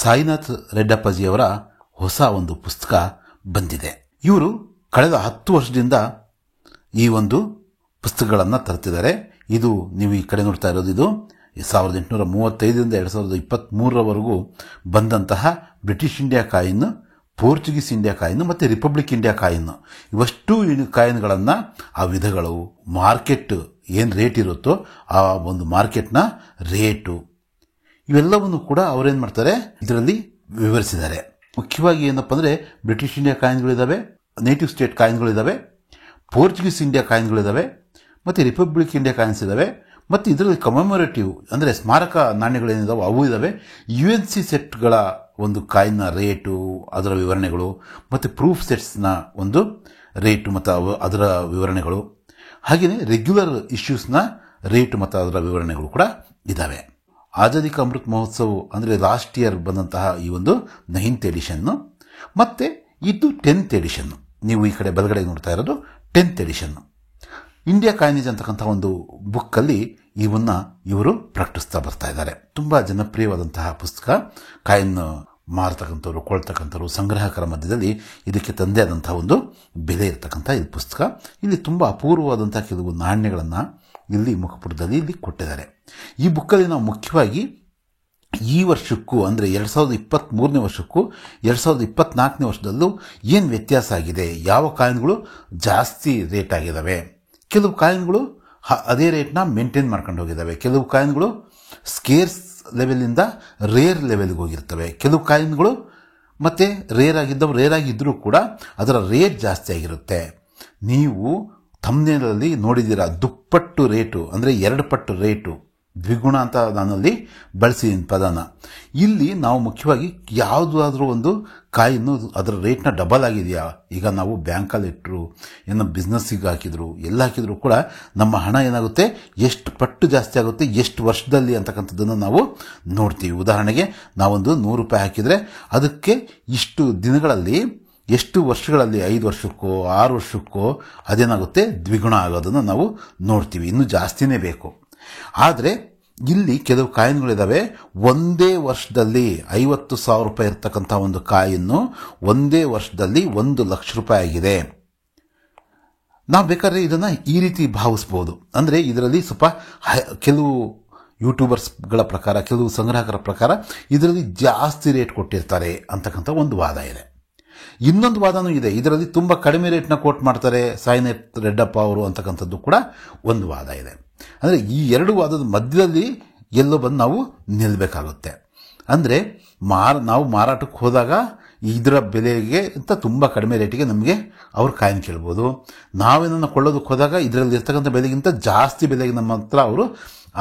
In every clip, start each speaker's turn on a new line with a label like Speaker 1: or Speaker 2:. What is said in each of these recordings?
Speaker 1: ಸಾಯಿನಾಥ್ ರೆಡ್ಡಪ್ಪಾಜಿಯವರ ಹೊಸ ಒಂದು ಪುಸ್ತಕ ಬಂದಿದೆ. ಇವರು ಕಳೆದ 10 ವರ್ಷದಿಂದ ಈ ಒಂದು ಪುಸ್ತಕಗಳನ್ನು ತರ್ತಿದ್ದಾರೆ. ಇದು ನೀವು ಈ ಕಡೆ ನೋಡ್ತಾ ಇರೋದು, ಇದು 1835ರಿಂದ 2023ರವರೆಗೂ ಬಂದಂತಹ British India coin, Portuguese India coin ಮತ್ತು ರಿಪಬ್ಲಿಕ್ ಇಂಡಿಯಾ ಕಾಯಿನ್, ಇವಷ್ಟು ಕಾಯಿನ್ಗಳನ್ನು ಆ ವಿಧಗಳು, ಮಾರ್ಕೆಟ್ ಏನು ರೇಟ್ ಇರುತ್ತೋ ಆ ಒಂದು ಮಾರ್ಕೆಟ್ನ ರೇಟು, ಇವೆಲ್ಲವನ್ನು ಕೂಡ ಅವರೇನು ಮಾಡ್ತಾರೆ ಇದರಲ್ಲಿ ವಿವರಿಸಿದ್ದಾರೆ. ಮುಖ್ಯವಾಗಿ ಏನಪ್ಪ ಅಂದರೆ ಬ್ರಿಟಿಷ್ ಇಂಡಿಯಾ ಕಾಯಿನ್ಗಳಿದ್ದಾವೆ, ನೇಟಿವ್ ಸ್ಟೇಟ್ ಕಾಯಿನ್ಗಳಿದ್ದಾವೆ, ಪೋರ್ಚುಗೀಸ್ ಇಂಡಿಯಾ ಕಾಯಿನ್ಗಳಿದ್ದಾವೆ ಮತ್ತು ರಿಪಬ್ಲಿಕ್ ಇಂಡಿಯಾ ಕಾಯಿನ್ಸ್ ಇದ್ದಾವೆ. ಮತ್ತು ಇದರಲ್ಲಿ ಕಮೆಮೊರೇಟಿವ್ ಅಂದರೆ ಸ್ಮಾರಕ ನಾಣ್ಯಗಳೇನಿದಾವೆ ಅವು ಇದ್ದಾವೆ. UNC ಸೆಟ್ಗಳ ಒಂದು ಕಾಯಿನ್ನ ರೇಟು, ಅದರ ವಿವರಣೆಗಳು, ಮತ್ತು ಪ್ರೂಫ್ ಸೆಟ್ಸ್ನ ಒಂದು ರೇಟು ಮತ್ತು ಅದರ ವಿವರಣೆಗಳು, ಹಾಗೆಯೇ ರೆಗ್ಯುಲರ್ ಇಶ್ಯೂಸ್ನ ರೇಟು ಮತ್ತು ಅದರ ವಿವರಣೆಗಳು ಕೂಡ ಇದ್ದಾವೆ. ಆಜಾದಿ ಕಾ ಅಮೃತ್ ಮಹೋತ್ಸವ ಅಂದರೆ ಲಾಸ್ಟ್ ಇಯರ್ ಬಂದಂತಹ ಈ ಒಂದು 9th ಎಡಿಷನ್ನು ಮತ್ತು ಇದು 10th ಎಡಿಷನ್ನು. ನೀವು ಈ ಕಡೆ ಬಲಗಡೆ ನೋಡ್ತಾ ಇರೋದು 10th ಎಡಿಷನ್ನು. ಇಂಡಿಯಾ ಕಾಯಿನೇಜ್ ಅಂತಕ್ಕಂಥ ಒಂದು ಬುಕ್ಕಲ್ಲಿ ಇವನ್ನ ಇವರು ಪ್ರಕಟಿಸ್ತಾ ಬರ್ತಾ ಇದ್ದಾರೆ. ತುಂಬ ಜನಪ್ರಿಯವಾದಂತಹ ಪುಸ್ತಕ. ಕಾಯಿನ್ ಮಾರತಕ್ಕಂಥವ್ರು, ಕೊಳ್ತಕ್ಕಂಥವ್ರು, ಸಂಗ್ರಾಹಕರ ಮಧ್ಯದಲ್ಲಿ ಇದಕ್ಕೆ ತಂದೆ ಆದಂತಹ ಒಂದು ಬೆಲೆ ಇರತಕ್ಕಂಥ ಈ ಪುಸ್ತಕ. ಇಲ್ಲಿ ತುಂಬ ಅಪೂರ್ವವಾದಂಥ ಕೆಲವು ನಾಣ್ಯಗಳನ್ನು ಇಲ್ಲಿ ಮುಖಪುಟದಲ್ಲಿ ಇಲ್ಲಿ ಕೊಟ್ಟಿದ್ದಾರೆ. ಈ ಬುಕ್ಕಲ್ಲಿ ನಾವು ಮುಖ್ಯವಾಗಿ ಈ ವರ್ಷಕ್ಕೂ ಅಂದರೆ 2023ನೇ ವರ್ಷಕ್ಕೂ 2024ನೇ ವರ್ಷದಲ್ಲೂ ಏನು ವ್ಯತ್ಯಾಸ ಆಗಿದೆ, ಯಾವ ಕಾಯಿನ್ಗಳು ಜಾಸ್ತಿ ರೇಟ್ ಆಗಿದ್ದಾವೆ, ಕೆಲವು ಕಾಯಿನ್ಗಳು ಅದೇ ರೇಟ್ನ ಮೇಂಟೈನ್ ಮಾಡ್ಕೊಂಡು ಹೋಗಿದ್ದಾವೆ, ಕೆಲವು ಕಾಯಿನ್ಗಳು ಸ್ಕೇರ್ಸ್ ಲೆವೆಲಿಂದ ರೇರ್ ಲೆವೆಲ್ಗೆ ಹೋಗಿರ್ತವೆ, ಕೆಲವು ಕಾಯಿನ್ಗಳು ಮತ್ತು ರೇರ್ ಆಗಿದ್ದರೂ ಕೂಡ ಅದರ ರೇಟ್ ಜಾಸ್ತಿ ಆಗಿರುತ್ತೆ. ನೀವು ಥಂಬ್ನೇಲಲ್ಲಿ ನೋಡಿದ್ದೀರಾ, ದುಪ್ಪಟ್ಟು ರೇಟು ಅಂದರೆ 2 ಪಟ್ಟು ರೇಟು, ದ್ವಿಗುಣ ಅಂತ ನಾನಲ್ಲಿ ಬಳಸಿದ್ದೀನಿ ಪದನ. ಇಲ್ಲಿ ನಾವು ಮುಖ್ಯವಾಗಿ ಯಾವುದಾದ್ರೂ ಒಂದು ಕಾಯಿನ್ನು ಅದರ ರೇಟ್ನ ಡಬಲ್ ಆಗಿದೆಯಾ, ಈಗ ನಾವು ಬ್ಯಾಂಕಲ್ಲಿ ಇಟ್ಟರು, ಏನೋ ಬಿಸ್ನೆಸ್ಸಿಗೆ ಹಾಕಿದ್ರು, ಎಲ್ಲ ಹಾಕಿದ್ರು ಕೂಡ ನಮ್ಮ ಹಣ ಏನಾಗುತ್ತೆ, ಎಷ್ಟು ಪಟ್ಟು ಜಾಸ್ತಿ ಆಗುತ್ತೆ, ಎಷ್ಟು ವರ್ಷದಲ್ಲಿ ಅಂತಕ್ಕಂಥದ್ದನ್ನು ನಾವು ನೋಡ್ತೀವಿ. ಉದಾಹರಣೆಗೆ ನಾವೊಂದು 100 ರೂಪಾಯಿ ಹಾಕಿದರೆ ಅದಕ್ಕೆ ಇಷ್ಟು ದಿನಗಳಲ್ಲಿ, ಎಷ್ಟು ವರ್ಷಗಳಲ್ಲಿ, 5 ವರ್ಷಕ್ಕೋ 6 ವರ್ಷಕ್ಕೋ ಅದೇನಾಗುತ್ತೆ ದ್ವಿಗುಣ ಆಗೋದನ್ನು ನಾವು ನೋಡ್ತೀವಿ. ಇನ್ನೂ ಜಾಸ್ತಿನೇ ಬೇಕು. ಆದರೆ ಇಲ್ಲಿ ಕೆಲವು ಕಾಯಿನ್ಗಳಿದ್ದಾವೆ, ಒಂದೇ ವರ್ಷದಲ್ಲಿ 50,000 ರೂಪಾಯಿ ಇರ್ತಕ್ಕಂಥ ಒಂದು ಕಾಯಿನ್ನು ಒಂದೇ ವರ್ಷದಲ್ಲಿ 1 ಲಕ್ಷ ರೂಪಾಯಿ ಆಗಿದೆ. ನಾವು ಬೇಕಾದ್ರೆ ಇದನ್ನು ಈ ರೀತಿ ಭಾವಿಸ್ಬೋದು. ಅಂದರೆ ಇದರಲ್ಲಿ ಸ್ವಲ್ಪ ಕೆಲವು ಯೂಟ್ಯೂಬರ್ಸ್ಗಳ ಪ್ರಕಾರ, ಕೆಲವು ಸಂಗ್ರಾಹಕರ ಪ್ರಕಾರ ಇದರಲ್ಲಿ ಜಾಸ್ತಿ ರೇಟ್ ಕೊಟ್ಟಿರ್ತಾರೆ ಅಂತಕ್ಕಂಥ ಒಂದು ವಾದ ಇದೆ. ಇನ್ನೊಂದು ವಾದನೂ ಇದೆ, ಇದರಲ್ಲಿ ತುಂಬ ಕಡಿಮೆ ರೇಟ್ನ ಕೋಟ್ ಮಾಡ್ತಾರೆ ಸಾಯಿನಾಥ್ ರೆಡ್ಡಪ್ಪ ಅವರು ಅಂತಕ್ಕಂಥದ್ದು ಕೂಡ ಒಂದು ವಾದ ಇದೆ. ಅಂದರೆ ಈ 2 ವಾದದ ಮಧ್ಯದಲ್ಲಿ ಎಲ್ಲೋ ಬಂದು ನಾವು ನಿಲ್ಲಬೇಕಾಗುತ್ತೆ. ಅಂದರೆ ನಾವು ಮಾರಾಟಕ್ಕೆ ಹೋದಾಗ ಇದರ ಬೆಲೆಗೆ ಅಂತ ತುಂಬ ಕಡಿಮೆ ರೇಟಿಗೆ ನಮಗೆ ಅವ್ರು ಕಾಯಿನ್ ಕೇಳ್ಬೋದು. ನಾವೇನನ್ನು ಕೊಳ್ಳೋದಕ್ಕೆ ಹೋದಾಗ ಇದರಲ್ಲಿ ಇರ್ತಕ್ಕಂಥ ಬೆಲೆಗಿಂತ ಜಾಸ್ತಿ ಬೆಲೆಗೆ ನಮ್ಮ ಹತ್ರ ಅವರು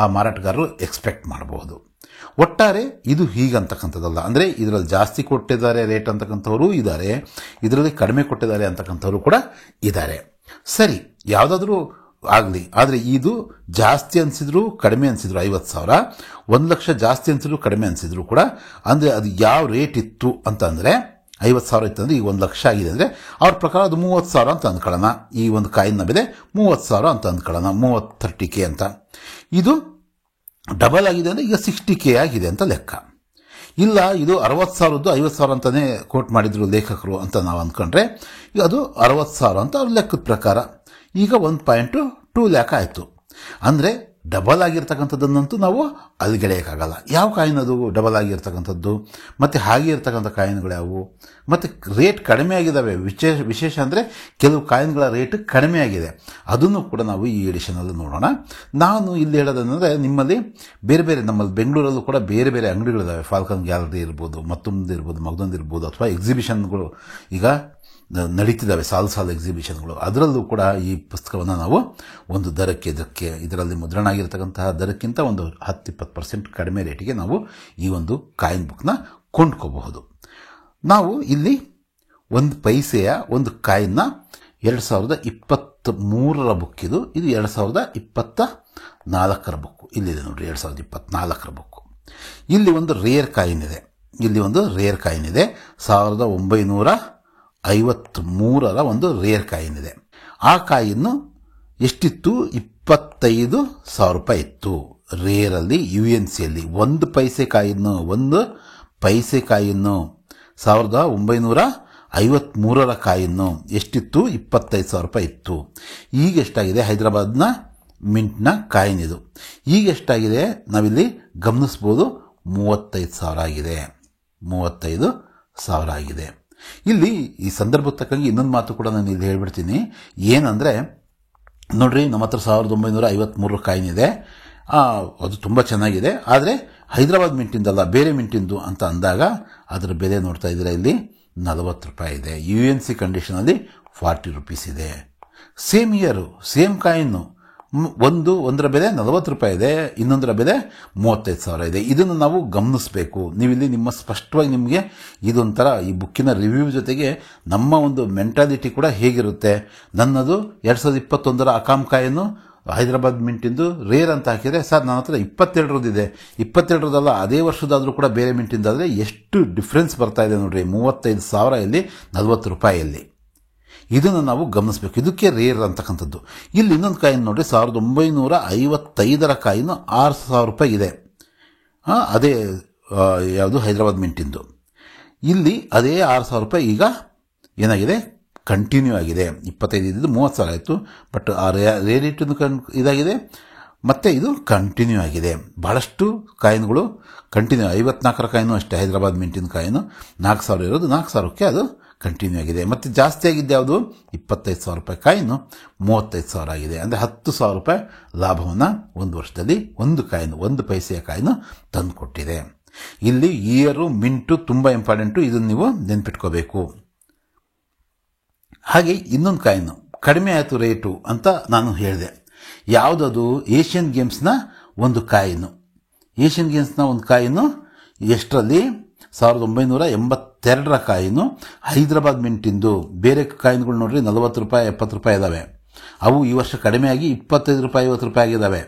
Speaker 1: ಆ ಮಾರಾಟಗಾರರು ಎಕ್ಸ್ಪೆಕ್ಟ್ ಮಾಡಬಹುದು. ಒಟ್ಟಾರೆ ಇದು ಹೀಗಂತಕ್ಕಂಥದ್ದಲ್ಲ. ಅಂದರೆ ಇದರಲ್ಲಿ ಜಾಸ್ತಿ ಕೊಟ್ಟಿದ್ದಾರೆ ರೇಟ್ ಅಂತಕ್ಕಂಥವರು ಇದ್ದಾರೆ, ಇದರಲ್ಲಿ ಕಡಿಮೆ ಕೊಟ್ಟಿದ್ದಾರೆ ಅಂತಕ್ಕಂಥವ್ರು ಕೂಡ ಇದ್ದಾರೆ. ಸರಿ, ಯಾವುದಾದ್ರೂ ಆಗಲಿ. ಆದರೆ ಇದು ಜಾಸ್ತಿ ಅನಿಸಿದ್ರು ಕಡಿಮೆ ಅನಿಸಿದ್ರು 50,000, 1 ಲಕ್ಷ ಜಾಸ್ತಿ ಅನಿಸಿದ್ರು ಕಡಿಮೆ ಅನಿಸಿದ್ರು ಕೂಡ, ಅಂದರೆ ಅದು ಯಾವ ರೇಟ್ ಇತ್ತು ಅಂತಂದರೆ 50,000 ಇತ್ತು ಅಂದರೆ ಈಗ 1 ಲಕ್ಷ ಆಗಿದೆ ಅಂದರೆ ಅವ್ರ ಪ್ರಕಾರ ಅದು 30,000 ಅಂತ ಅಂದ್ಕೊಳ್ಳೋಣ. ಈ ಒಂದು ಕಾಯಿನ್ನ ಬೆಲೆ 30,000 ಅಂತ ಅಂದ್ಕೊಳ್ಳೋಣ, 30K ಅಂತ. ಇದು ಡಬಲ್ ಆಗಿದೆ ಅಂದರೆ ಈಗ 60K ಆಗಿದೆ ಅಂತ ಲೆಕ್ಕ. ಇಲ್ಲ, ಇದು 60,000ದ್ದು 50,000 ಅಂತಲೇ ಕೋಟ್ ಮಾಡಿದ್ರು ಲೇಖಕರು ಅಂತ ನಾವು ಅಂದ್ಕೊಂಡ್ರೆ ಈಗ ಅದು 60,000 ಅಂತ ಅವ್ರ ಲೆಕ್ಕದ ಪ್ರಕಾರ ಈಗ 1.2 ಲ್ಯಾಕ್ ಆಯಿತು. ಅಂದರೆ ಡಬಲ್ ಆಗಿರ್ತಕ್ಕಂಥದ್ದನ್ನಂತೂ ನಾವು ಅಲ್ಲಿಗೆಳೆಯೋಕ್ಕಾಗಲ್ಲ. ಯಾವ ಕಾಯಿನ್ ಅದು ಡಬಲ್ ಆಗಿರ್ತಕ್ಕಂಥದ್ದು, ಮತ್ತು ಹಾಗೆ ಇರ್ತಕ್ಕಂಥ ಕಾಯಿನ್ಗಳು ಯಾವುವು, ಮತ್ತು ರೇಟ್ ಕಡಿಮೆ ಆಗಿದ್ದಾವೆ. ವಿಶೇಷ ಅಂದರೆ ಕೆಲವು ಕಾಯಿನ್ಗಳ ರೇಟ್ ಕಡಿಮೆ ಆಗಿದೆ, ಅದನ್ನು ಕೂಡ ನಾವು ಈ ಎಡಿಷನಲ್ಲಿ ನೋಡೋಣ. ನಾನು ಇಲ್ಲಿ ಹೇಳೋದಂದರೆ, ನಿಮ್ಮಲ್ಲಿ ಬೇರೆ ಬೇರೆ, ನಮ್ಮಲ್ಲಿ ಬೆಂಗಳೂರಲ್ಲೂ ಕೂಡ ಬೇರೆ ಬೇರೆ ಅಂಗಡಿಗಳಿದ್ದಾವೆ. ಫಾಲ್ಕನ್ ಗ್ಯಾಲರಿ ಇರ್ಬೋದು, ಮತ್ತೊಂದು ಇರ್ಬೋದು, ಮಗದೊಂದು ಇರ್ಬೋದು, ಅಥವಾ ಎಕ್ಸಿಬಿಷನ್ಗಳು ಈಗ ನಡೀತಿದ್ದಾವೆ, ಸಾಲು ಎಕ್ಸಿಬಿಷನ್ಗಳು. ಅದರಲ್ಲೂ ಕೂಡ ಈ ಪುಸ್ತಕವನ್ನು ನಾವು ಒಂದು ಇದರಲ್ಲಿ ಮುದ್ರಣ ಆಗಿರ್ತಕ್ಕಂತಹ ದರಕ್ಕಿಂತ ಒಂದು 10-20% ಕಡಿಮೆ ರೇಟಿಗೆ ನಾವು ಈ ಒಂದು ಕಾಯಿನ್ ಬುಕ್ನ ಕೊಂಡ್ಕೋಬಹುದು. ನಾವು ಇಲ್ಲಿ 1 ಪೈಸೆಯ ಒಂದು ಕಾಯಿನ್ನ 2023ರ ಬುಕ್ ಇದು 2024ರ ಬುಕ್ಕು ಇಲ್ಲಿದೆ ನೋಡಿ, 2024ರ ಬುಕ್ಕು. ಇಲ್ಲಿ ಒಂದು ರೇರ್ ಕಾಯಿನ್ ಇದೆ, 1953ರ ಒಂದು ರೇರ್ ಕಾಯಿನ್ ಇದೆ. ಆ ಕಾಯಿನ್ನು ಎಷ್ಟಿತ್ತು, 25,000 ರೂಪಾಯಿ ಇತ್ತು ರೇರಲ್ಲಿ. UNCಯಲ್ಲಿ 1 ಪೈಸೆ ಕಾಯಿನ್ನು, 1 ಪೈಸೆ ಕಾಯಿನ್ನು 1953ರ ಕಾಯಿನ್ನು ಎಷ್ಟಿತ್ತು? 25,000 ರೂಪಾಯಿ ಇತ್ತು. ಈಗ ಎಷ್ಟಾಗಿದೆ? ಹೈದರಾಬಾದ್ನ ಮಿಂಟ್ನ ಕಾಯಿನ್ ಇದು. ಈಗ ಎಷ್ಟಾಗಿದೆ ನಾವಿಲ್ಲಿ ಗಮನಿಸ್ಬೋದು, 35,000 ಆಗಿದೆ. 35,000 ಆಗಿದೆ. ಇಲ್ಲಿ ಈ ಸಂದರ್ಭಕ್ಕೆ ತಕ್ಕಂಗೆ ಇನ್ನೊಂದು ಮಾತು ಕೂಡ ನಾನು ಇಲ್ಲಿ ಹೇಳ್ಬಿಡ್ತೀನಿ. ಏನಂದರೆ ನೋಡ್ರಿ, ನಮ್ಮ ಹತ್ರ 1953 ಕಾಯಿನ್ ಇದೆ, ಅದು ತುಂಬ ಚೆನ್ನಾಗಿದೆ. ಆದರೆ ಹೈದರಾಬಾದ್ ಮಿಂಟಿಂದಲ್ಲ, ಬೇರೆ ಮಿಂಟಿಂದು ಅಂತ ಅಂದಾಗ ಅದರ ಬೆಲೆ ನೋಡ್ತಾ ಇದ್ರೆ ಇಲ್ಲಿ 40 ರೂಪಾಯಿ ಇದೆ. UNC ಕಂಡೀಷನಲ್ಲಿ 40 ರೂಪೀಸ್ ಇದೆ. ಸೇಮ್ ಇಯರು, ಸೇಮ್ ಕಾಯಿನ್ನು, ಒಂದರ ಬೆಲೆ 40 ರೂಪಾಯಿ ಇದೆ, ಇನ್ನೊಂದರ ಬೆಲೆ 35,000 ಇದೆ. ಇದನ್ನು ನಾವು ಗಮನಿಸಬೇಕು. ನೀವಿಲ್ಲಿ ಸ್ಪಷ್ಟವಾಗಿ ನಿಮಗೆ ಇದೊಂಥರ ಈ ಬುಕ್ಕಿನ ರಿವ್ಯೂ ಜೊತೆಗೆ ನಮ್ಮ ಒಂದು ಮೆಂಟಾಲಿಟಿ ಕೂಡ ಹೇಗಿರುತ್ತೆ. ನನ್ನದು 2021ರ ಅಕಾಮ್ ಕಾಯಿನ್ನು ಹೈದರಾಬಾದ್ ಮಿಂಟಿಂದು ರೇರ್ ಅಂತ ಹಾಕಿದರೆ, ಸರ್ ನನ್ನ ಹತ್ರ 22ರದಿದೆ, 22ರದಲ್ಲ ಅದೇ ವರ್ಷದಾದರೂ ಕೂಡ ಬೇರೆ ಮಿಂಟಿಂದಾದರೆ ಎಷ್ಟು ಡಿಫ್ರೆನ್ಸ್ ಬರ್ತಾ ಇದೆ ನೋಡ್ರಿ. 35,000 ಇಲ್ಲಿ 40 ರೂಪಾಯಿಯಲ್ಲಿ. ಇದನ್ನು ನಾವು ಗಮನಿಸಬೇಕು. ಇದಕ್ಕೆ ರೇರ್ ಅಂತಕ್ಕಂಥದ್ದು. ಇಲ್ಲಿ ಇನ್ನೊಂದು ಕಾಯಿನ್ ನೋಡ್ರಿ, 1955ರ ಕಾಯಿನು 6,000 ರೂಪಾಯಿ ಇದೆ. ಅದೇ ಯಾವುದು ಹೈದರಾಬಾದ್ ಮಿಂಟಿಂದು. ಇಲ್ಲಿ ಅದೇ 6,000 ರೂಪಾಯಿ ಈಗ ಏನಾಗಿದೆ? ಕಂಟಿನ್ಯೂ ಆಗಿದೆ. 25 ಇದ್ದು 30,000 ಆಯಿತು. ಬಟ್ ಆ ರೇರಿಟಿನೂ ಇದಾಗಿದೆ, ಮತ್ತು ಇದು ಕಂಟಿನ್ಯೂ ಆಗಿದೆ. ಭಾಳಷ್ಟು ಕಾಯಿನ್ಗಳು ಕಂಟಿನ್ಯೂ. 54ರ ಕಾಯಿನು ಅಷ್ಟೇ, ಹೈದರಾಬಾದ್ ಮಿಂಟಿನ ಕಾಯಿನು 4,000 ಇರೋದು 4,000ಕ್ಕೆ ಅದು ಕಂಟಿನ್ಯೂ ಆಗಿದೆ. ಮತ್ತು ಜಾಸ್ತಿ ಆಗಿದ್ದು ಯಾವುದು? 25,000 ರೂಪಾಯಿ ಕಾಯಿನು 35,000 ಆಗಿದೆ. ಅಂದರೆ 10,000 ರೂಪಾಯಿ ಲಾಭವನ್ನು ಒಂದು ವರ್ಷದಲ್ಲಿ ಒಂದು ಕಾಯಿನು, ಒಂದು ಪೈಸೆಯ ಕಾಯಿನು ತಂದು ಕೊಟ್ಟಿದೆ. ಇಲ್ಲಿ ಇಯರು, ಮಿಂಟು ತುಂಬ ಇಂಪಾರ್ಟೆಂಟು, ಇದನ್ನು ನೀವು ನೆನ್ಪಿಟ್ಕೋಬೇಕು. ಹಾಗೆ ಇನ್ನೊಂದು ಕಾಯಿನು ಕಡಿಮೆ ಆಯಿತು ರೇಟು ಅಂತ ನಾನು ಹೇಳಿದೆ. ಯಾವುದದು? ಏಷ್ಯನ್ ಗೇಮ್ಸ್ನ ಒಂದು ಕಾಯಿನು. ಏಷ್ಯನ್ ಗೇಮ್ಸ್ನ ಒಂದು ಕಾಯಿನು ಎಷ್ಟರಲ್ಲಿ? 1982ರ ಕಾಯಿನು ಹೈದರಾಬಾದ್ ಮಿಂಟಿಂದು. ಬೇರೆ ಕಾಯಿನ್ಗಳು ನೋಡ್ರಿ 40 ರೂಪಾಯಿ 70 ರೂಪಾಯಿ ಇದ್ದಾವೆ. ಅವು ಈ ವರ್ಷ ಕಡಿಮೆಯಾಗಿ 25 ರೂಪಾಯಿ 50 ರೂಪಾಯಿ ಆಗಿದ್ದಾವೆ.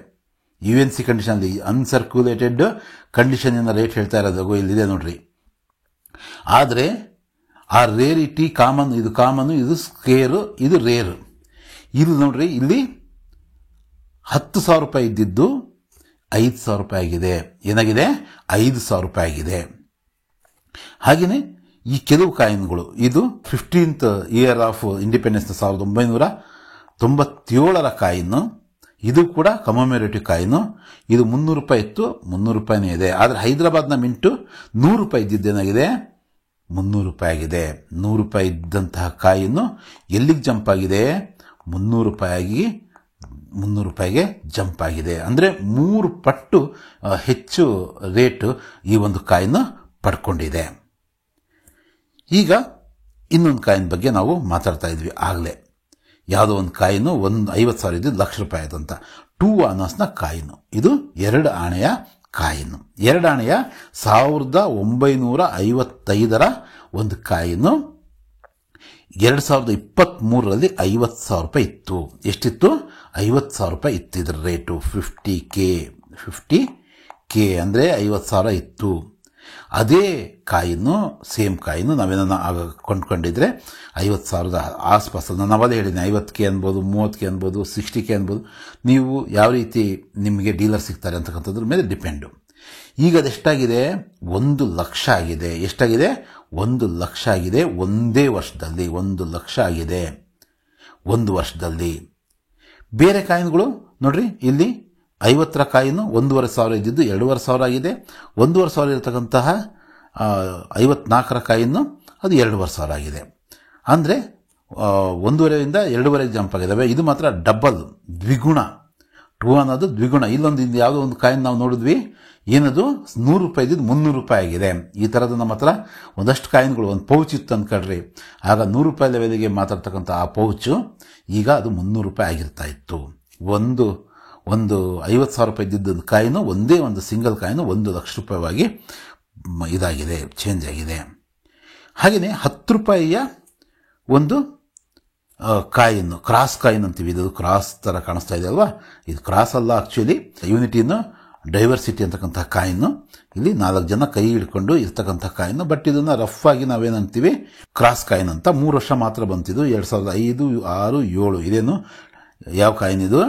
Speaker 1: UNC ಕಂಡೀಷನಲ್ಲಿ, ಅನ್ಸರ್ಕ್ಯುಲೇಟೆಡ್ ಕಂಡೀಷನಿನ ರೇಟ್ ಹೇಳ್ತಾ ಇರೋದು ಇಲ್ಲಿದೆ ನೋಡ್ರಿ. ಆದರೆ ಆ ರೇರಿಟಿ ಕಾಮನ್, ಇದು ಕಾಮನು, ಇದು ಸ್ಕೇರು, ಇದು ರೇರ್. ಇದು ನೋಡ್ರಿ, ಇಲ್ಲಿ 10,000 ರೂಪಾಯಿ ಇದ್ದಿದ್ದು 5,000 ರೂಪಾಯಿ ಆಗಿದೆ. ಏನಾಗಿದೆ? 5,000 ರೂಪಾಯಿ ಆಗಿದೆ. ಹಾಗೆಯೇ ಈ ಕೆಲವು ಕಾಯಿನ್ಗಳು, ಇದು 15th ಇಯರ್ ಆಫ್ ಇಂಡಿಪೆಂಡೆನ್ಸ್ನ 1997ರ ಕಾಯಿನ್ನು. ಇದು ಕೂಡ ಕಮಮೆರೇಟಿವ್ ಕಾಯಿನು. ಇದು 300 ರೂಪಾಯಿ ಇತ್ತು, 300 ರೂಪಾಯಿನೇ ಇದೆ. ಆದರೆ ಹೈದರಾಬಾದ್ನ ಮಿಂಟು 100 ರೂಪಾಯಿ ಇದ್ದಿದ್ದೇನಾಗಿದೆ? 300 ರೂಪಾಯಿ ಆಗಿದೆ. 100 ರೂಪಾಯಿ ಇದ್ದಂತಹ ಕಾಯಿನ್ನು ಎಲ್ಲಿಗೆ ಜಂಪ್ ಆಗಿದೆ? 300 ರೂಪಾಯಿಗೆ ಜಂಪ್ ಆಗಿದೆ. ಅಂದರೆ 3 ಪಟ್ಟು ಹೆಚ್ಚು ರೇಟು ಈ ಒಂದು ಕಾಯಿನ್ನು ಪಡ್ಕೊಂಡಿದೆ. ಈಗ ಇನ್ನೊಂದು ಕಾಯಿನ್ ಬಗ್ಗೆ ನಾವು ಮಾತಾಡ್ತಾ ಇದ್ವಿ ಆಗಲೇ. ಯಾವುದೋ ಒಂದು ಕಾಯಿನು 50,000 ಇದ್ದು 1,00,000 ರೂಪಾಯಿ ಆಯ್ತಂತ. 2 ಆನಸ್ನ ಕಾಯಿನು. ಇದು 2 ಆಣೆಯ ಕಾಯಿನು. 2 ಆಣೆಯ 1955ರ ಒಂದು ಕಾಯಿನು 2023ರಲ್ಲಿ 50,000 ರೂಪಾಯಿ ಇತ್ತು. ಎಷ್ಟಿತ್ತು? 50,000 ರೂಪಾಯಿ ಇತ್ತು. ಇದರ ರೇಟು 50K ಅಂದರೆ 50,000 ಇತ್ತು. ಅದೇ ಕಾಯಿನು, ಸೇಮ್ ಕಾಯಿನು ನಾವೇನ ಕೊಂಡ್ಕೊಂಡಿದ್ರೆ 50,000ದ ಆಸ್ಪಾಸಲ್ಲಿ, ನಾನು ಅವಾಗಲೇ ಹೇಳಿದ್ದೀನಿ, 50K ಅನ್ಬೋದು, 30K ಅನ್ಬೋದು, 60K ಅನ್ಬೋದು. ನೀವು ಯಾವ ರೀತಿ ನಿಮಗೆ ಡೀಲರ್ ಸಿಗ್ತಾರೆ ಅಂತಕ್ಕಂಥದ್ರ ಮೇಲೆ ಡಿಪೆಂಡು. ಈಗ ಅದೆಷ್ಟಾಗಿದೆ? 1,00,000 ಆಗಿದೆ. ಎಷ್ಟಾಗಿದೆ? 1,00,000 ಆಗಿದೆ. ಒಂದೇ ವರ್ಷದಲ್ಲಿ 1,00,000 ಆಗಿದೆ, ಒಂದು ವರ್ಷದಲ್ಲಿ. ಬೇರೆ ಕಾಯಿನ್ಗಳು ನೋಡ್ರಿ, ಇಲ್ಲಿ 50ರ ಕಾಯಿನು 1,500 ಇದ್ದಿದ್ದು 2,500 ಆಗಿದೆ. 1,500 ಇರತಕ್ಕಂತಹ 54ರ ಕಾಯಿನ್ನು ಅದು 2,500 ಆಗಿದೆ. ಅಂದರೆ 1.5ರಿಂದ 2.5 ಜಂಪ್ ಆಗಿದ್ದಾವೆ. ಇದು ಮಾತ್ರ ಡಬಲ್, ದ್ವಿಗುಣ. 2 ಅನ್ನೋದು ದ್ವಿಗುಣ. ಇಲ್ಲೊಂದು ಯಾವುದೋ ಒಂದು ಕಾಯಿನ್ ನಾವು ನೋಡಿದ್ವಿ, ಏನದು? 100 ರೂಪಾಯಿ ಇದ್ದಿದ್ದು 300 ರೂಪಾಯಿ ಆಗಿದೆ. ಈ ಥರದ ನಮ್ಮ ಹತ್ರ ಒಂದಷ್ಟು ಕಾಯಿನ್ಗಳು, ಒಂದು ಪೌಚ್ ಇತ್ತು ಅಂದ್ಕೊಳ್ರಿ. ಆಗ 100 ರೂಪಾಯಿ ಲೆವೆಲ್ಗೆ ಮಾತಾಡ್ತಕ್ಕಂಥ ಆ ಪೌಚು ಈಗ ಅದು 300 ರೂಪಾಯಿ ಆಗಿರ್ತಾ ಇತ್ತು. ಒಂದು 50,000 ರೂಪಾಯಿ ಇದ್ದಿದ್ದು ಕಾಯಿನು, ಒಂದೇ ಒಂದು ಸಿಂಗಲ್ ಕಾಯಿನು 1,00,000 ರೂಪಾಯಿಯಾಗಿ ಇದಾಗಿದೆ, ಚೇಂಜ್ ಆಗಿದೆ. ಹಾಗೆಯೇ 10 ರೂಪಾಯಿಯ ಒಂದು ಕಾಯಿನ್ನು, ಕ್ರಾಸ್ ಕಾಯಿನ್ ಅಂತೀವಿ. ಇದು ಕ್ರಾಸ್ ಥರ ಕಾಣಿಸ್ತಾ ಇದೆ ಅಲ್ವಾ? ಇದು ಕ್ರಾಸ್ ಅಲ್ಲ, ಆ್ಯಕ್ಚುಲಿ ಯೂನಿಟಿನ ಡೈವರ್ಸಿಟಿ ಅಂತಕ್ಕಂಥ ಕಾಯಿನ್ನು. ಇಲ್ಲಿ 4 ಜನ ಕೈ ಹಿಡ್ಕೊಂಡು ಇರ್ತಕ್ಕಂಥ ಕಾಯಿನ್ನು. ಬಟ್ ಇದನ್ನು ರಫ್ ಆಗಿ ನಾವೇನಂತೀವಿ? ಕ್ರಾಸ್ ಕಾಯಿನ್ ಅಂತ. 3 ವರ್ಷ ಮಾತ್ರ ಬಂತಿದ್ದು, 2005, 6, 7. ಇದೇನು ಯಾವ ಕಾಯಿನ್ ಇದು?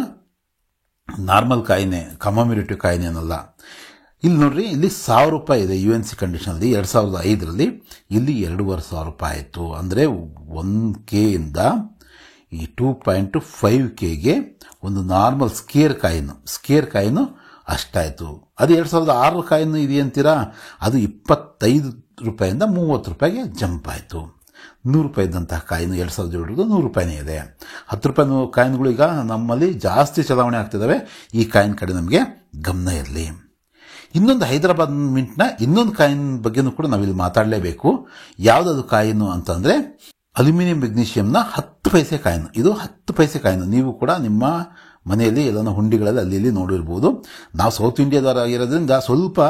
Speaker 1: ನಾರ್ಮಲ್ ಕಾಯಿನೆ, ಕಮಮೆರೇಟಿವ್ ಕಾಯಿನ್ ಏನಲ್ಲ. ಇಲ್ಲಿ ನೋಡ್ರಿ, ಇಲ್ಲಿ 1000 ರೂಪಾಯಿ ಇದೆ ಯು ಎನ್ ಸಿ ಕಂಡೀಷನಲ್ಲಿ 2005ರಲ್ಲಿ. ಇಲ್ಲಿ 2500 ರೂಪಾಯಿ ಆಯಿತು. ಅಂದರೆ 1K ಇಂದ ಈ 2.5Kಗೆ ಒಂದು ನಾರ್ಮಲ್ ಸ್ಕೇರ್ ಕಾಯಿನು ಅಷ್ಟಾಯಿತು. ಅದು 2006 ಕಾಯಿನು ಇದೆಯಂತೀರಾ, ಅದು 25 ರೂಪಾಯಿಂದ 30 ರೂಪಾಯಿಗೆ ಜಂಪ್ ಆಯಿತು. 100 ರೂಪಾಯಿ ಇದ್ದಂತಹ ಕಾಯಿನು 2007 100 ರೂಪಾಯಿನೇ ಇದೆ. 10 ರೂಪಾಯಿ ಕಾಯಿನ್ಗಳು ಈಗ ನಮ್ಮಲ್ಲಿ ಜಾಸ್ತಿ ಚಲಾವಣೆ ಆಗ್ತಿದ್ದಾವೆ. ಈ ಕಾಯಿನ್ ಕಡೆ ನಮಗೆ ಗಮನ ಇರಲಿ. ಇನ್ನೊಂದು ಹೈದರಾಬಾದ್ ಮಿಂಟ್ನ ಇನ್ನೊಂದು ಕಾಯಿನ್ ಬಗ್ಗೆನೂ ಕೂಡ ನಾವಿಲ್ಲಿ ಮಾತಾಡಲೇಬೇಕು. ಯಾವುದದು ಕಾಯಿನು ಅಂತಂದರೆ ಅಲ್ಯೂಮಿನಿಯಂ ಮೆಗ್ನೀಷಿಯಂನ 10 ಪೈಸೆ ಕಾಯಿನು. ಇದು 10 ಪೈಸೆ ಕಾಯಿನು. ನೀವು ಕೂಡ ನಿಮ್ಮ ಮನೆಯಲ್ಲಿ ಎಲ್ಲ ಹುಂಡಿಗಳಲ್ಲಿ ಅಲ್ಲಿ ನೋಡಿರ್ಬೋದು. ನಾವು ಸೌತ್ ಇಂಡಿಯಾದವರಾಗಿರೋದ್ರಿಂದ ಸ್ವಲ್ಪ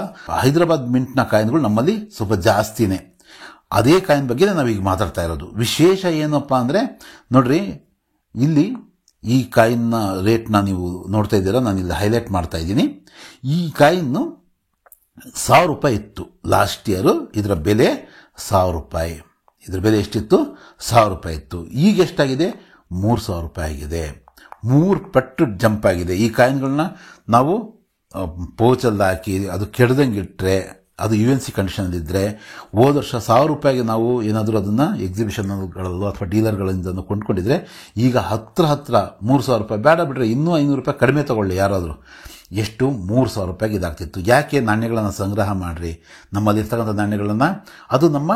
Speaker 1: ಹೈದರಾಬಾದ್ ಮಿಂಟ್ನ ಕಾಯಿನ್ಗಳು ನಮ್ಮಲ್ಲಿ ಸ್ವಲ್ಪ ಜಾಸ್ತಿನೇ. ಅದೇ ಕಾಯಿನ್ ಬಗ್ಗೆ ನಾವೀಗ ಮಾತಾಡ್ತಾ ಇರೋದು. ವಿಶೇಷ ಏನಪ್ಪ ಅಂದರೆ ನೋಡ್ರಿ, ಇಲ್ಲಿ ಈ ಕಾಯಿನ್ನ ರೇಟ್ನ ನೀವು ನೋಡ್ತಾ ಇದ್ದೀರಾ, ನಾನು ಇಲ್ಲಿ ಹೈಲೈಟ್ ಮಾಡ್ತಾ ಇದ್ದೀನಿ. ಈ ಕಾಯಿನ್ನು 1000 ರೂಪಾಯಿ ಇತ್ತು ಲಾಸ್ಟ್ ಇಯರು. ಇದರ ಬೆಲೆ 1000 ರೂಪಾಯಿ. ಇದರ ಬೆಲೆ ಎಷ್ಟಿತ್ತು? 1000 ರೂಪಾಯಿ ಇತ್ತು. ಈಗ ಎಷ್ಟಾಗಿದೆ? 3000 ರೂಪಾಯಿ ಆಗಿದೆ. 3 ಪಟ್ಟು ಜಂಪ್ ಆಗಿದೆ. ಈ ಕಾಯಿನ್ಗಳನ್ನ ನಾವು ಪೌಚಲ್ಲಿ ಹಾಕಿ ಅದು ಕೆಡದಂಗೆ ಇಟ್ಟರೆ, ಅದು ಯು ಎನ್ ಸಿ ಕಂಡೀಷನಲ್ಲಿದ್ದರೆ, ಹೋದ ವರ್ಷ 1000 ರೂಪಾಯಿಗೆ ನಾವು ಏನಾದರೂ ಅದನ್ನು ಎಕ್ಸಿಬಿಷನ್ಗಳಲ್ಲೋ ಅಥವಾ ಡೀಲರ್ಗಳಿಂದ ಕೊಂಡ್ಕೊಂಡಿದ್ರೆ, ಈಗ ಹತ್ರ 3000 ರೂಪಾಯಿ, ಬೇಡ ಬಿಡ್ರೆ ಇನ್ನೂ 500 ರೂಪಾಯಿ ಕಡಿಮೆ ತಗೊಳ್ಳಿ ಯಾರಾದರೂ, ಎಷ್ಟು 3000 ರೂಪಾಯಿಗೆ ಇದಾಗ್ತಿತ್ತು. ಯಾಕೆ? ನಾಣ್ಯಗಳನ್ನು ಸಂಗ್ರಹ ಮಾಡಿರಿ. ನಮ್ಮಲ್ಲಿರ್ತಕ್ಕಂಥ ನಾಣ್ಯಗಳನ್ನು, ಅದು ನಮ್ಮ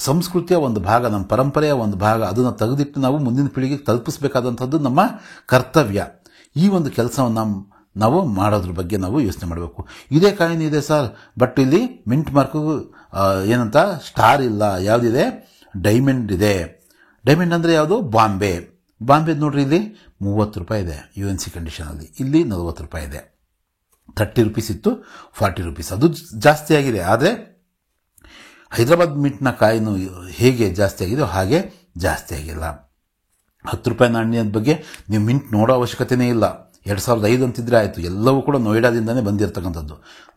Speaker 1: ಸಂಸ್ಕೃತಿಯ ಒಂದು ಭಾಗ, ನಮ್ಮ ಪರಂಪರೆಯ ಒಂದು ಭಾಗ. ಅದನ್ನು ತೆಗೆದಿಟ್ಟು ನಾವು ಮುಂದಿನ ಪೀಳಿಗೆಗೆ ತಲುಪಿಸಬೇಕಾದಂಥದ್ದು ನಮ್ಮ ಕರ್ತವ್ಯ. ಈ ಒಂದು ಕೆಲಸವನ್ನು ನಾವು ಮಾಡೋದ್ರ ಬಗ್ಗೆ ನಾವು ಯೋಚನೆ ಮಾಡಬೇಕು. ಇದೇ ಕಾಯಿನ್ ಇದೆ ಸರ್, ಬಟ್ ಇಲ್ಲಿ ಮಿಂಟ್ ಮಾರ್ಕು ಏನಂತ ಸ್ಟಾರ್ ಇಲ್ಲ. ಯಾವುದಿದೆ? ಡೈಮಂಡ್ ಇದೆ. ಡೈಮಂಡ್ ಅಂದರೆ ಯಾವುದು? ಬಾಂಬೆ ನೋಡ್ರಿ, ಇಲ್ಲಿ 30 ರೂಪಾಯಿ ಇದೆ ಯು ಎನ್ ಸಿ ಕಂಡೀಷನಲ್ಲಿ. ಇಲ್ಲಿ 40 ರೂಪಾಯಿ ಇದೆ. 30 ರೂಪೀಸ್ ಇತ್ತು, 40 ರೂಪೀಸ್. ಅದು ಜಾಸ್ತಿ ಆಗಿದೆ. ಆದರೆ ಹೈದರಾಬಾದ್ ಮಿಂಟ್ನ ಕಾಯಿನು ಹೇಗೆ ಜಾಸ್ತಿ ಆಗಿದೆಯೋ ಹಾಗೆ ಜಾಸ್ತಿ ಆಗಿಲ್ಲ. 10 ರೂಪಾಯಿ ನಾಣ್ಯದ ಬಗ್ಗೆ ನೀವು ಮಿಂಟ್ ನೋಡೋ ಅವಶ್ಯಕತೆಯೇ ಇಲ್ಲ. 2005 ಅಂತಿದ್ರೆ ಆಯಿತು. ಎಲ್ಲವೂ ಕೂಡ ನೋಯ್ಡಾದಿಂದನೇ ಬಂದಿರತಕ್ಕಂಥದ್ದು.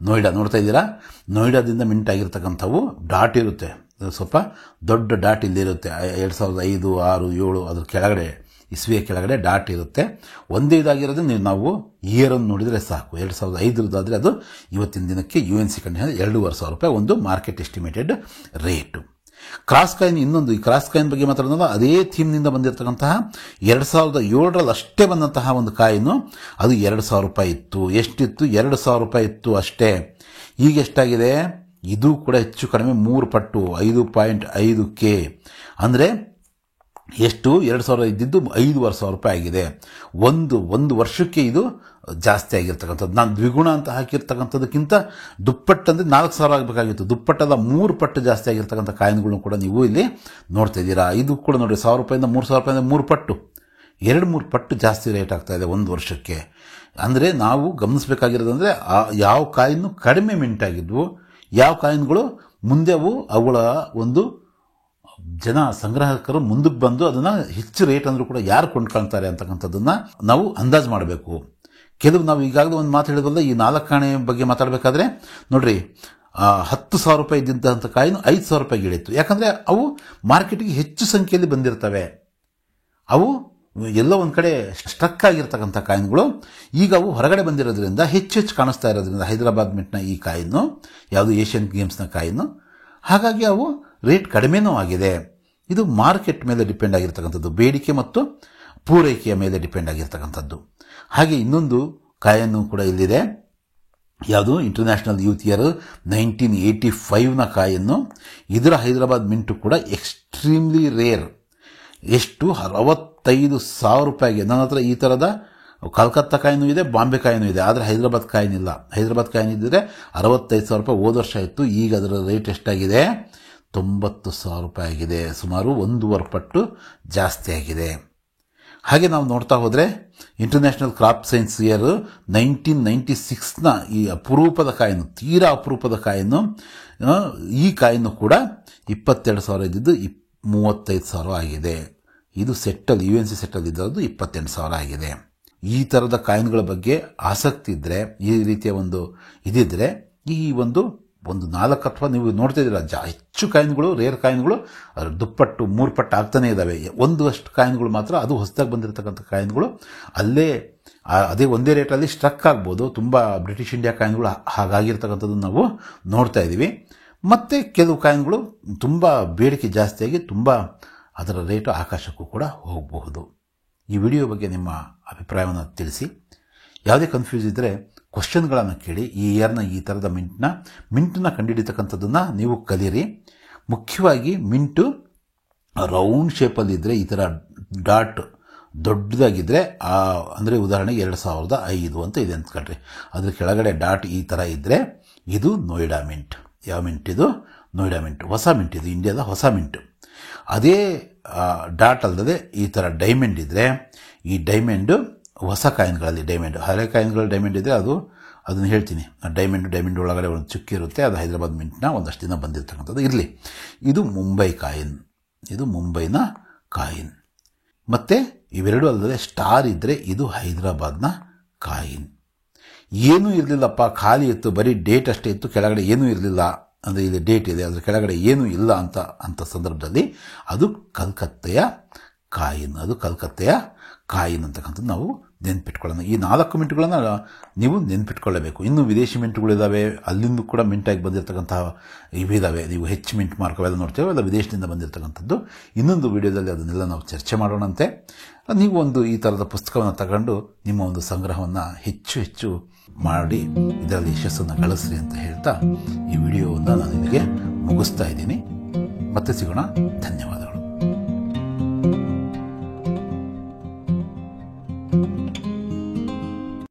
Speaker 1: ನೋಯ್ಡಾ ನೋಡ್ತಾ ಇದ್ದೀರಾ? ನೋಯ್ಡಾದಿಂದ ಮಿಂಟ್ ಆಗಿರ್ತಕ್ಕಂಥವು ಡಾಟ್ ಇರುತ್ತೆ, ಸ್ವಲ್ಪ ದೊಡ್ಡ ಡಾಟ್ ಇಲ್ಲಿರುತ್ತೆ. 2005, 6, 7 ಅದ್ರ ಕೆಳಗಡೆ, ಇಸ್ವಿಯ ಕೆಳಗಡೆ ಡಾಟ್ ಇರುತ್ತೆ. ಒಂದೇ ಇದಾಗಿರೋದು ನಾವು ಇಯರನ್ನು ನೋಡಿದರೆ ಸಾಕು. 2005 ಅದು ಇವತ್ತಿನ ದಿನಕ್ಕೆ ಯು ಎನ್ ಸಿ ಕಂಡೀಷನ್ 2500 ರೂಪಾಯಿ ಒಂದು market estimated rate. Cross coin ಇನ್ನೊಂದು. ಈ ಕ್ರಾಸ್ ಕಾಯಿನ್ ಬಗ್ಗೆ ಮಾತಾಡೋದು ಅದೇ ಥೀಮ್ನಿಂದ ಬಂದಿರತಕ್ಕಂತಹ 2007ರಲ್ಲಿ ಅಷ್ಟೇ ಬಂದಂತಹ ಒಂದು ಕಾಯಿನು. ಅದು 2000 ರೂಪಾಯಿ ಇತ್ತು. ಎಷ್ಟಿತ್ತು? 2000 ರೂಪಾಯಿ ಇತ್ತು ಅಷ್ಟೇ. ಈಗ ಎಷ್ಟಾಗಿದೆ? ಇದು ಕೂಡ ಹೆಚ್ಚು ಕಡಿಮೆ 3 ಪಟ್ಟು, 5.5K. ಅಂದರೆ ಎಷ್ಟು? 2000 ಇದ್ದಿದ್ದು 5,500 ರೂಪಾಯಿ ಆಗಿದೆ. ಒಂದು ವರ್ಷಕ್ಕೆ ಇದು ಜಾಸ್ತಿ ಆಗಿರ್ತಕ್ಕಂಥದ್ದು. ನಾನು ದ್ವಿಗುಣ ಅಂತ ಹಾಕಿರ್ತಕ್ಕಂಥದ್ದಕ್ಕಿಂತ ದುಪ್ಪಟ್ಟಂದರೆ 4,000 ಆಗಬೇಕಾಗಿತ್ತು. ದುಪ್ಪಟ್ಟದ 3 ಪಟ್ಟು ಜಾಸ್ತಿ ಆಗಿರ್ತಕ್ಕಂಥ ಕಾಯಿನ್ಗಳನ್ನು ಕೂಡ ನೀವು ಇಲ್ಲಿ ನೋಡ್ತಾ ಇದ್ದೀರಾ. ಇದು ಕೂಡ ನೋಡಿ, 1000 ರೂಪಾಯಿಂದ 3,000 ರೂಪಾಯಿಂದ 3 ಪಟ್ಟು, 2-3 ಪಟ್ಟು ಜಾಸ್ತಿ ರೇಟ್ ಆಗ್ತಾ ಇದೆ ಒಂದು ವರ್ಷಕ್ಕೆ. ಅಂದರೆ ನಾವು ಗಮನಿಸಬೇಕಾಗಿರೋದಂದರೆ ಯಾವ ಕಾಯಿನ್ನು ಕಡಿಮೆ ಮಿಂಟ್ ಆಗಿದ್ವು, ಯಾವ ಕಾಯಿನ್ಗಳು ಮುಂದೆ ಅವುಗಳ ಒಂದು ಜನ ಸಂಗ್ರಾಹಕರು ಮುಂದಕ್ಕೆ ಬಂದು ಅದನ್ನು ಹೆಚ್ಚು ರೇಟ್ ಅಂದರೂ ಕೂಡ ಯಾರು ಕೊಂಡ್ಕೊಳ್ತಾರೆ ಅಂತಕ್ಕಂಥದ್ದನ್ನು ನಾವು ಅಂದಾಜು ಮಾಡಬೇಕು. ಕೆಲವು ನಾವು ಈಗಾಗಲೇ ಒಂದು ಮಾತು ಹೇಳಿದ್ವಲ್ಲ, ಈ 4 ಆಣೆ ಬಗ್ಗೆ ಮಾತಾಡಬೇಕಾದ್ರೆ ನೋಡ್ರಿ, 10,000 ರೂಪಾಯಿ ಇದ್ದಂಥ ಕಾಯಿನು 5,000 ರೂಪಾಯಿಗೆ ಇಳಿತು. ಯಾಕಂದರೆ ಅವು ಮಾರ್ಕೆಟಿಗೆ ಹೆಚ್ಚು ಸಂಖ್ಯೆಯಲ್ಲಿ ಬಂದಿರ್ತವೆ. ಅವು ಎಲ್ಲೋ ಒಂದು ಕಡೆ ಸ್ಟ್ರಕ್ ಆಗಿರ್ತಕ್ಕಂಥ ಕಾಯಿನ್ಗಳು ಈಗ ಅವು ಹೊರಗಡೆ ಬಂದಿರೋದ್ರಿಂದ ಹೆಚ್ಚು ಕಾಣಿಸ್ತಾ ಇರೋದ್ರಿಂದ, ಹೈದರಾಬಾದ್ ಮಿಂಟ್ನ ಈ ಕಾಯಿನ್ನು ಯಾವುದು ಏಷ್ಯನ್ ಗೇಮ್ಸ್ನ ಕಾಯಿನ್ನು, ಹಾಗಾಗಿ ಅವು ರೇಟ್ ಕಡಿಮೆನೂ ಆಗಿದೆ. ಇದು ಮಾರ್ಕೆಟ್ ಮೇಲೆ ಡಿಪೆಂಡ್ ಆಗಿರ್ತಕ್ಕಂಥದ್ದು, ಬೇಡಿಕೆ ಮತ್ತು ಪೂರೈಕೆಯ ಮೇಲೆ ಡಿಪೆಂಡ್ ಆಗಿರ್ತಕ್ಕಂಥದ್ದು. ಹಾಗೆ ಇನ್ನೊಂದು ಕಾಯನ್ನು ಕೂಡ ಇಲ್ಲಿದೆ. ಯಾವುದು? ಇಂಟರ್ನ್ಯಾಷನಲ್ ಯೂತ್ ಇಯರ್ 1985ನ ಕಾಯನ್ನು. ಇದರ ಹೈದರಾಬಾದ್ ಮಿಂಟು ಕೂಡ ಎಕ್ಸ್ಟ್ರೀಮ್ಲಿ ರೇರ್. ಎಷ್ಟು? 65,000 ರೂಪಾಯಿಗೆ. ನನ್ನ ಹತ್ರ ಈ ಥರದ ಕಲ್ಕತ್ತಾ ಕಾಯಿನೂ ಇದೆ, ಬಾಂಬೆ ಕಾಯಿನೂ ಇದೆ, ಆದರೆ ಹೈದರಾಬಾದ್ ಕಾಯಿನ್ ಇಲ್ಲ. ಹೈದರಾಬಾದ್ ಕಾಯಿನ್ ಇದ್ದರೆ 65,000 ರೂಪಾಯಿ ಹೋದ ವರ್ಷ ಇತ್ತು. ಈಗ ಅದರ ರೇಟ್ ಎಷ್ಟಾಗಿದೆ? 90,000 ರೂಪಾಯಿ ಆಗಿದೆ. ಸುಮಾರು 1.5 ಪಟ್ಟು ಜಾಸ್ತಿ ಆಗಿದೆ. ಹಾಗೆ ನಾವು ನೋಡ್ತಾ ಹೋದರೆ ಇಂಟರ್ನ್ಯಾಷನಲ್ ಕ್ರಾಪ್ ಸೈನ್ಸ್ ಇಯರ್ 1996ನ ಈ ಅಪರೂಪದ ಕಾಯಿನು, ತೀರಾ ಅಪರೂಪದ ಕಾಯಿನು, ಈ ಕಾಯಿನು ಕೂಡ 22,000 ಇದ್ದಿದ್ದು 35,000 ಆಗಿದೆ. ಇದು ಸೆಟ್ಟಲ್ಲಿ, ಯು ಎನ್ ಸಿ ಸೆಟ್ಟಲ್ಲಿ ಇದ್ದದ್ದು 28,000 ಆಗಿದೆ. ಈ ಥರದ ಕಾಯಿನ್ಗಳ ಬಗ್ಗೆ ಆಸಕ್ತಿ ಇದ್ದರೆ, ಈ ರೀತಿಯ ಒಂದು ಇದಿದ್ದರೆ, ಈ ಒಂದು 4 ಅಥವಾ ನೀವು ನೋಡ್ತಾ ಇದ್ದೀರಾ ಹೆಚ್ಚು ಕಾಯಿನ್ಗಳು, ರೇರ್ ಕಾಯಿನ್ಗಳು ದುಪ್ಪಟ್ಟು 3 ಪಟ್ಟು ಆಗ್ತಾನೆ ಇದ್ದಾವೆ. ಒಂದಷ್ಟು ಕಾಯಿನ್ಗಳು ಮಾತ್ರ, ಅದು ಹೊಸದಾಗಿ ಬಂದಿರತಕ್ಕಂಥ ಕಾಯಿನ್ಗಳು ಅಲ್ಲೇ ಅದೇ ಒಂದೇ ರೇಟಲ್ಲಿ ಸ್ಟ್ರಕ್ ಆಗ್ಬೋದು. ತುಂಬ ಬ್ರಿಟಿಷ್ ಇಂಡಿಯಾ ಕಾಯಿನ್ಗಳು ಹಾಗಾಗಿರ್ತಕ್ಕಂಥದ್ದನ್ನು ನಾವು ನೋಡ್ತಾ ಇದ್ದೀವಿ. ಮತ್ತು ಕೆಲವು ಕಾಯಿನ್ಗಳು ತುಂಬ ಬೇಡಿಕೆ ಜಾಸ್ತಿಯಾಗಿ ತುಂಬ ಅದರ ರೇಟು ಆಕಾಶಕ್ಕೂ ಕೂಡ ಹೋಗಬಹುದು. ಈ ವಿಡಿಯೋ ಬಗ್ಗೆ ನಿಮ್ಮ ಅಭಿಪ್ರಾಯವನ್ನು ತಿಳಿಸಿ. ಯಾವುದೇ ಕನ್ಫ್ಯೂಸ್ ಇದ್ದರೆ ಕ್ವಶನ್ಗಳನ್ನು ಕೇಳಿ. ಈ ಇಯರ್ನ ಈ ಥರದ ಮಿಂಟನ್ನ ಕಂಡುಹಿಡಿತಕ್ಕಂಥದ್ದನ್ನು ನೀವು ಕಲೀರಿ. ಮುಖ್ಯವಾಗಿ ಮಿಂಟು ರೌಂಡ್ ಶೇಪಲ್ಲಿದ್ದರೆ, ಈ ಥರ ಡಾಟ್ ದೊಡ್ಡದಾಗಿದ್ದರೆ, ಅಂದರೆ ಉದಾಹರಣೆಗೆ 2005 ಅಂತ ಇದೆ ಅಂದ್ಕೊಳ್ರಿ, ಅದ್ರ ಕೆಳಗಡೆ ಡಾಟ್ ಈ ಥರ ಇದ್ದರೆ ಇದು ನೋಯ್ಡಾ ಮಿಂಟ್. ಯಾವ ಮಿಂಟ್ ಇದು? ನೋಯ್ಡಾ ಮಿಂಟ್. ಹೊಸ ಮಿಂಟ್ ಇದು, ಇಂಡಿಯಾದ ಹೊಸ ಮಿಂಟು. ಅದೇ ಡಾಟ್ ಅಲ್ಲದೆ ಈ ಥರ ಡೈಮಂಡ್ ಇದ್ದರೆ, ಈ ಡೈಮಂಡು ಹೊಸ ಕಾಯಿನ್ಗಳಲ್ಲಿ ಹಳೆ ಕಾಯಿನ್ಗಳಲ್ಲಿ ಡೈಮಂಡ್ ಇದ್ದರೆ ಅದನ್ನು ಹೇಳ್ತೀನಿ. ಡೈಮಂಡ್ ಒಳಗಡೆ ಒಂದು ಚುಕ್ಕಿರುತ್ತೆ, ಅದು ಹೈದರಾಬಾದ್ ಮಿಂಟ್ನ ಒಂದಷ್ಟು ದಿನ ಬಂದಿರತಕ್ಕಂಥದ್ದು. ಇರಲಿ, ಇದು ಮುಂಬೈ ಕಾಯಿನ್, ಇದು ಮುಂಬೈನ ಕಾಯಿನ್. ಮತ್ತು ಇವೆರಡೂ ಅಲ್ಲದೆ ಸ್ಟಾರ್ ಇದ್ದರೆ ಇದು ಹೈದರಾಬಾದ್ನ ಕಾಯಿನ್. ಏನೂ ಇರಲಿಲ್ಲಪ್ಪ, ಖಾಲಿ ಇತ್ತು, ಬರೀ ಡೇಟ್ ಅಷ್ಟೇ ಇತ್ತು, ಕೆಳಗಡೆ ಏನೂ ಇರಲಿಲ್ಲ, ಅಂದರೆ ಇಲ್ಲಿ ಡೇಟ್ ಇದೆ, ಅದರ ಕೆಳಗಡೆ ಏನೂ ಇಲ್ಲ ಅಂತ ಸಂದರ್ಭದಲ್ಲಿ ಅದು ಕಲ್ಕತ್ತೆಯ ಕಾಯಿನ್. ಅದು ಕಲ್ಕತ್ತೆಯ ಕಾಯಿನ್ ಅಂತಕ್ಕಂಥದ್ದು ನಾವು ನೆನ್ಪಿಟ್ಕೊಳ್ಳೋಣ. ಈ 4 ಮಿಂಟ್ಗಳನ್ನು ನೀವು ನೆನ್ಪಿಟ್ಕೊಳ್ಳಬೇಕು. ಇನ್ನೂ ವಿದೇಶಿ ಮಿಂಟ್ಗಳಿದ್ದಾವೆ, ಅಲ್ಲಿಂದ ಕೂಡ ಮಿಂಟಾಗಿ ಬಂದಿರತಕ್ಕಂತಹ ಇವಿದ್ದಾವೆ. ನೀವು ಮಿಂಟ್ ಮಾರ್ಕ್ ಅವೆಲ್ಲ ನೋಡ್ತೇವೆ, ಅವೆಲ್ಲ ವಿದೇಶದಿಂದ ಬಂದಿರತಕ್ಕಂಥದ್ದು. ಇನ್ನೊಂದು ವಿಡಿಯೋದಲ್ಲಿ ಅದನ್ನೆಲ್ಲ ನಾವು ಚರ್ಚೆ ಮಾಡೋಣಂತೆ. ನೀವು ಒಂದು ಈ ಥರದ ಪುಸ್ತಕವನ್ನು ತಗೊಂಡು ನಿಮ್ಮ ಒಂದು ಸಂಗ್ರಹವನ್ನು ಹೆಚ್ಚು ಮಾಡಿ ಇದರಲ್ಲಿ ಯಶಸ್ಸನ್ನು ಗಳಿಸ್ರಿ ಅಂತ ಹೇಳ್ತಾ ಈ ವಿಡಿಯೋವನ್ನು ನಾನು ನಿಮಗೆ ಮುಗಿಸ್ತಾ ಇದ್ದೀನಿ. ಮತ್ತೆ ಸಿಗೋಣ. ಧನ್ಯವಾದಗಳು.